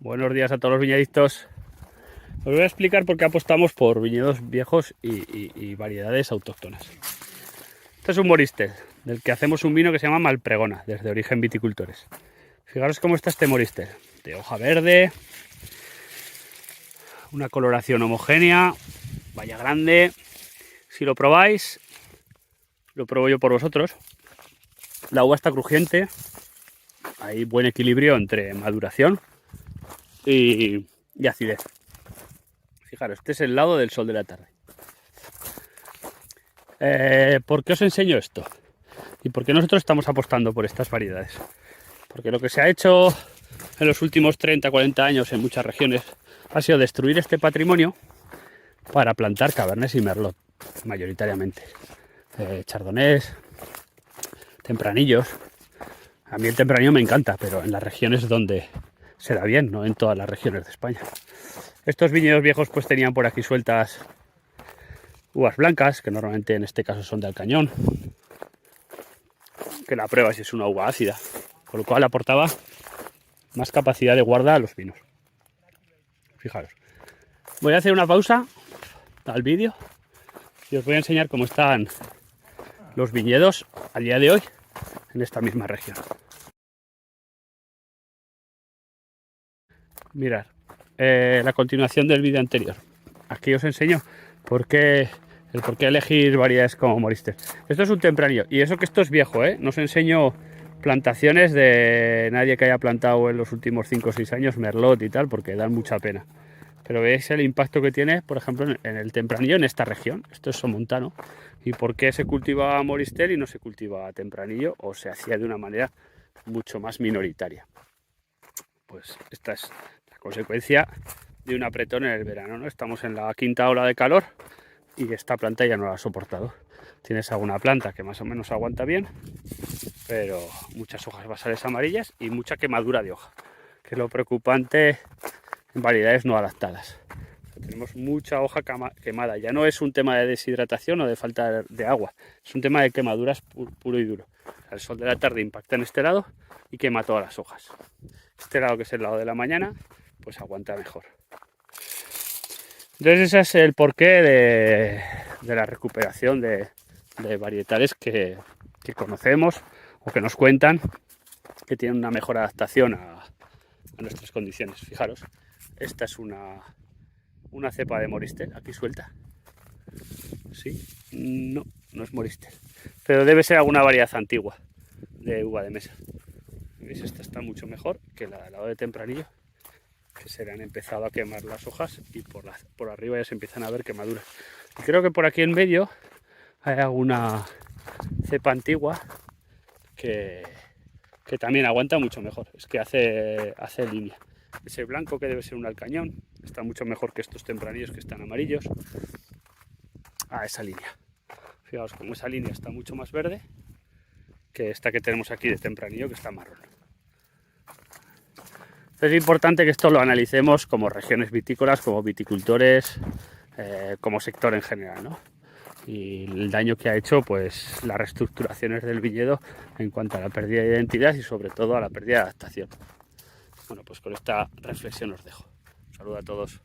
Buenos días a todos los viñadistas. Os voy a explicar por qué apostamos por viñedos viejos y variedades autóctonas. Este es un Moristel, del que hacemos un vino que se llama Malpregona, desde Origen Viticultores. Fijaros cómo está este Moristel, de hoja verde, una coloración homogénea, valla grande. Si lo probáis, lo pruebo yo por vosotros. La uva está crujiente, hay buen equilibrio entre maduración y acidez. Fijaros, este es el lado del sol de la tarde. ¿Por qué os enseño esto? ¿Y por qué nosotros estamos apostando por estas variedades? Porque lo que se ha hecho en los últimos 30-40 años en muchas regiones ha sido destruir este patrimonio para plantar Cabernets y Merlot, mayoritariamente. Chardonnays, tempranillos. A mí el tempranillo me encanta, pero en las regiones donde se da bien, no en todas las regiones de España. Estos viñedos viejos pues tenían por aquí sueltas uvas blancas, que normalmente en este caso son de Alcañón, que la prueba si es una uva ácida, con lo cual aportaba más capacidad de guarda a los vinos. Fijaros. Voy a hacer una pausa al vídeo y os voy a enseñar cómo están los viñedos al día de hoy en esta misma región. Mirad, la continuación del vídeo anterior. Aquí os enseño por qué elegir variedades como Moristel. Esto es un tempranillo, y eso que esto es viejo, ¿eh? No os enseño plantaciones de nadie que haya plantado en los últimos 5 o 6 años Merlot y tal, porque dan mucha pena. Pero veis el impacto que tiene, por ejemplo, en el tempranillo en esta región. Esto es somontano. ¿Y por qué se cultiva Moristel y no se cultiva tempranillo? O se hacía de una manera mucho más minoritaria. Pues esta es la consecuencia de un apretón en el verano, ¿no? Estamos en la quinta ola de calor y esta planta ya no la ha soportado. Tienes alguna planta que más o menos aguanta bien, pero muchas hojas basales amarillas y mucha quemadura de hoja, que es lo preocupante en variedades no adaptadas. Tenemos mucha hoja quemada. Ya no es un tema de deshidratación o de falta de agua, es un tema de quemaduras puro y duro. El sol de la tarde impacta en este lado y quema todas las hojas. Este lado, que es el lado de la mañana, pues aguanta mejor. Entonces ese es el porqué de la recuperación de varietales que conocemos o que nos cuentan que tienen una mejor adaptación a nuestras condiciones. Fijaros, esta es una cepa de Moristel, aquí suelta. Sí, no es Moristel, pero debe ser alguna variedad antigua de uva de mesa. ¿Veis? Esta está mucho mejor que la del lado de tempranillo, que se le han empezado a quemar las hojas y por arriba ya se empiezan a ver quemaduras. Y creo que por aquí en medio hay alguna cepa antigua que también aguanta mucho mejor, es que hace línea. Ese blanco, que debe ser un Alcañón, está mucho mejor que estos tempranillos que están amarillos. Esa línea. Fijaos como esa línea está mucho más verde que esta que tenemos aquí de tempranillo, que está marrón. Es importante que esto lo analicemos como regiones vitícolas, como viticultores, como sector en general, ¿no? Y el daño que ha hecho pues las reestructuraciones del viñedo en cuanto a la pérdida de identidad y sobre todo a la pérdida de adaptación. Bueno, pues con esta reflexión os dejo. Un saludo a todos.